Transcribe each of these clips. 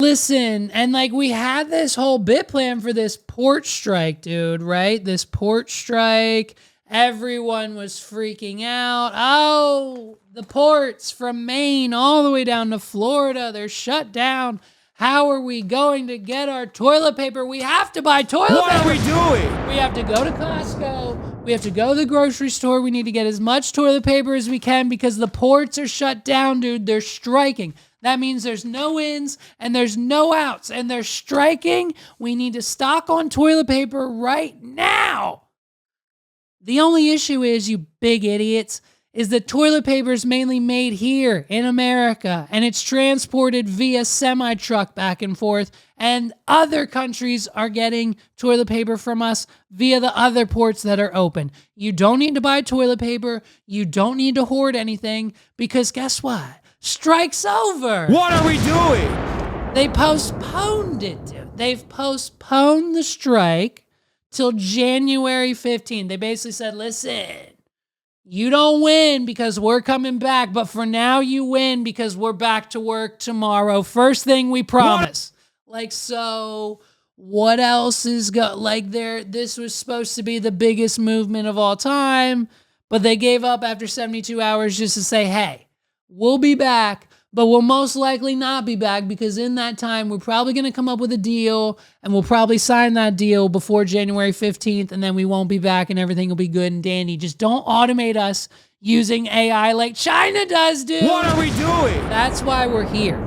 Listen, and like we had this whole bit plan for this port strike, dude, right? This port strike. Everyone was freaking out. Oh, the ports from Maine all the way down to Florida, they're shut down. How are we going to get our toilet paper? We have to buy toilet paper. What are we doing? We have to go to Costco. We have to go to the grocery store. We need to get as much toilet paper as we can because the ports are shut down, dude. They're striking. That means there's no ins and there's no outs, and they're striking. We need to stock on toilet paper right now. The only issue is, you big idiots, is that toilet paper is mainly made here in America, and it's transported via semi-truck back and forth, and other countries are getting toilet paper from us via the other ports that are open. You don't need to buy toilet paper. You don't need to hoard anything, because guess what? Strike's over. What are we doing? They postponed it, dude. They've postponed the strike till January 15th. They basically said, listen, you don't win because we're coming back, but for now you win because we're back to work tomorrow. First thing we promise. Like, so what else is this was supposed to be the biggest movement of all time, but they gave up after 72 hours just to say, hey, we'll be back, but we'll most likely not be back because in that time, we're probably going to come up with a deal and we'll probably sign that deal before January 15th, and then we won't be back and everything will be good and dandy. Just don't automate us using AI like China does, dude. What are we doing? That's why we're here.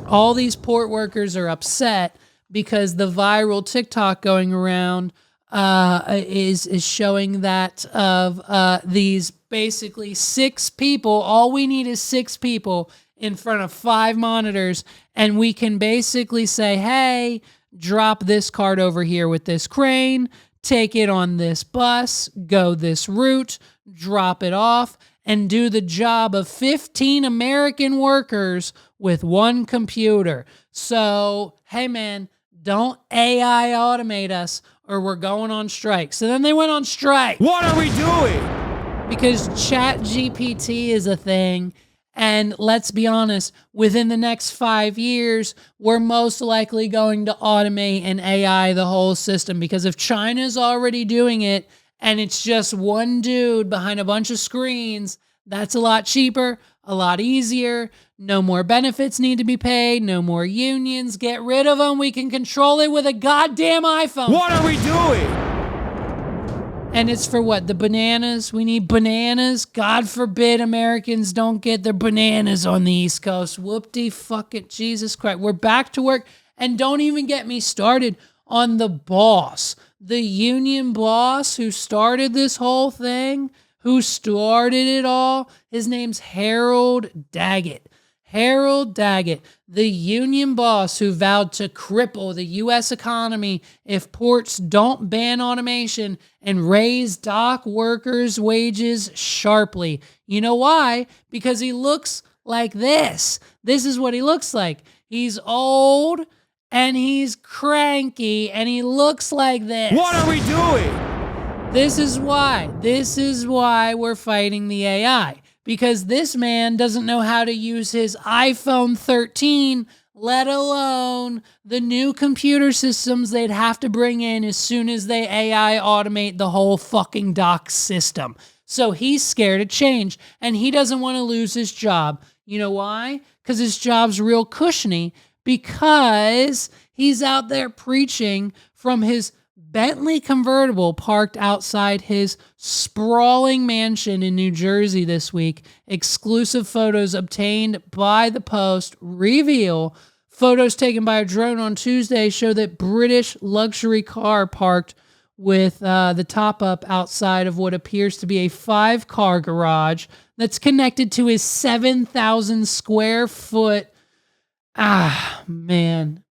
All these port workers are upset because the viral TikTok going around is showing that of these basically 6 people. All we need is 6 people in front of 5 monitors, and we can basically say, hey, drop this cart over here with this crane, take it on this bus, go this route, drop it off, and do the job of 15 American workers with 1 computer. So, hey man, don't AI automate us or we're going on strike. So then they went on strike. What are we doing? Because ChatGPT is a thing. And let's be honest, within the next 5 years, we're most likely going to automate and AI the whole system. Because if China's already doing it and it's just one dude behind a bunch of screens, that's a lot cheaper, a lot easier. No more benefits need to be paid. No more unions. Get rid of them. We can control it with a goddamn iPhone. What are we doing? And it's for what? The bananas? We need bananas? God forbid Americans don't get their bananas on the East Coast. Whoop-de-fucking Jesus Christ. We're back to work. And don't even get me started on the boss. The union boss who started this whole thing, who started it all. His name's Harold Daggett. Harold Daggett, the union boss who vowed to cripple the U.S. economy if ports don't ban automation and raise dock workers' wages sharply. You know why? Because he looks like this. This is what he looks like. He's old and he's cranky and he looks like this. What are we doing? This is why. This is why we're fighting the AI. Because this man doesn't know how to use his iPhone 13, let alone the new computer systems they'd have to bring in as soon as they AI automate the whole fucking dock system. So he's scared of change, and he doesn't want to lose his job. You know why? Because his job's real cushiony, because he's out there preaching from his Bentley convertible parked outside his sprawling mansion in New Jersey this week. Exclusive photos obtained by the Post reveal photos taken by a drone on Tuesday show that British luxury car parked with the top up outside of what appears to be a 5-car garage that's connected to his 7,000 square foot. Oh, man.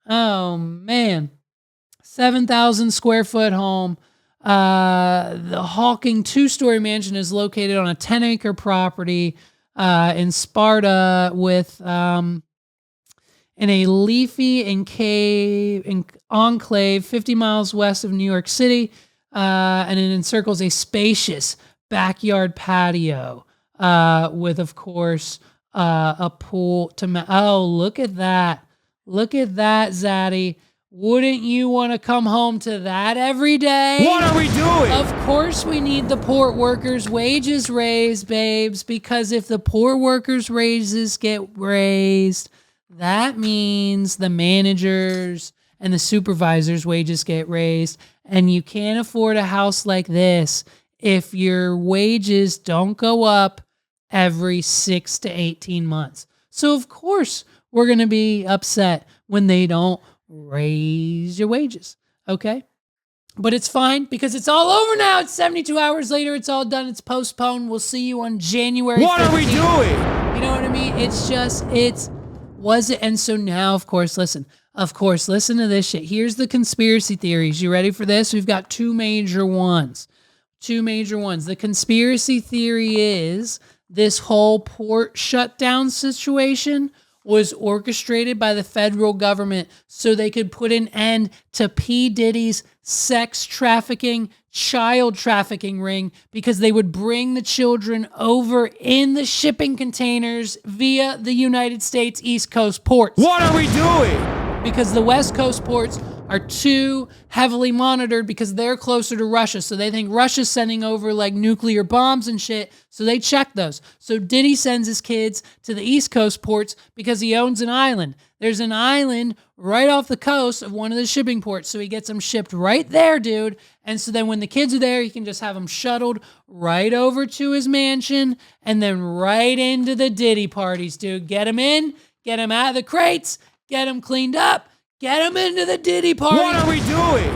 7,000 square foot home. The Hawking 2-story mansion is located on a 10-acre property in Sparta with in a leafy enclave 50 miles west of New York City, and it encircles a spacious backyard patio with, of course, a pool to... Oh, look at that. Look at that, Zaddy. Wouldn't you want to come home to that every day? What are we doing? Of course we need the port workers' wages raised, babes, because if the port workers' wages get raised, that means the managers and the supervisors' wages get raised, and you can't afford a house like this if your wages don't go up every 6 to 18 months. So of course we're going to be upset when they don't raise your wages, okay? But it's fine because it's all over now. It's 72 hours later. It's all done. It's postponed. We'll see you on January 15th. What are we doing? You know what I mean? It's just, was it? And so now, of course, listen to this shit. Here's the conspiracy theories. You ready for this? We've got two major ones. The conspiracy theory is this whole port shutdown situation was orchestrated by the federal government so they could put an end to P. Diddy's sex trafficking, child trafficking ring, because they would bring the children over in the shipping containers via the United States East Coast ports. What are we doing? Because the West Coast ports are too heavily monitored because they're closer to Russia. So they think Russia's sending over like nuclear bombs and shit. So they check those. So Diddy sends his kids to the East Coast ports because he owns an island. There's an island right off the coast of one of the shipping ports. So he gets them shipped right there, dude. And so then when the kids are there, he can just have them shuttled right over to his mansion and then right into the Diddy parties, dude. Get them in, get them out of the crates, get them cleaned up, get them into the Diddy party. What are we doing?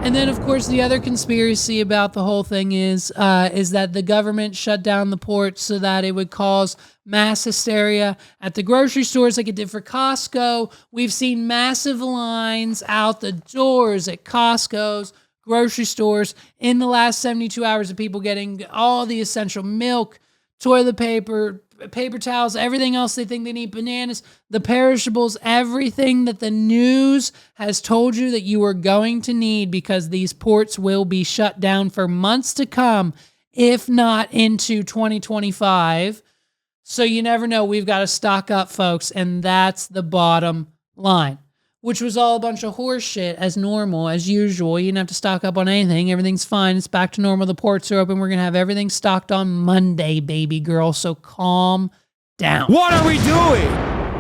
And then, of course, the other conspiracy about the whole thing is that the government shut down the ports so that it would cause mass hysteria at the grocery stores like it did for Costco. We've seen massive lines out the doors at Costco's, grocery stores in the last 72 hours of people getting all the essential milk, toilet paper, paper towels, everything else they think they need, bananas, the perishables, everything that the news has told you that you are going to need because these ports will be shut down for months to come, if not into 2025. So you never know. We've got to stock up, folks, and that's the bottom line, which was all a bunch of horse shit as normal, as usual. You didn't have to stock up on anything. Everything's fine. It's back to normal. The ports are open. We're going to have everything stocked on Monday, baby girl. So calm down. What are we doing?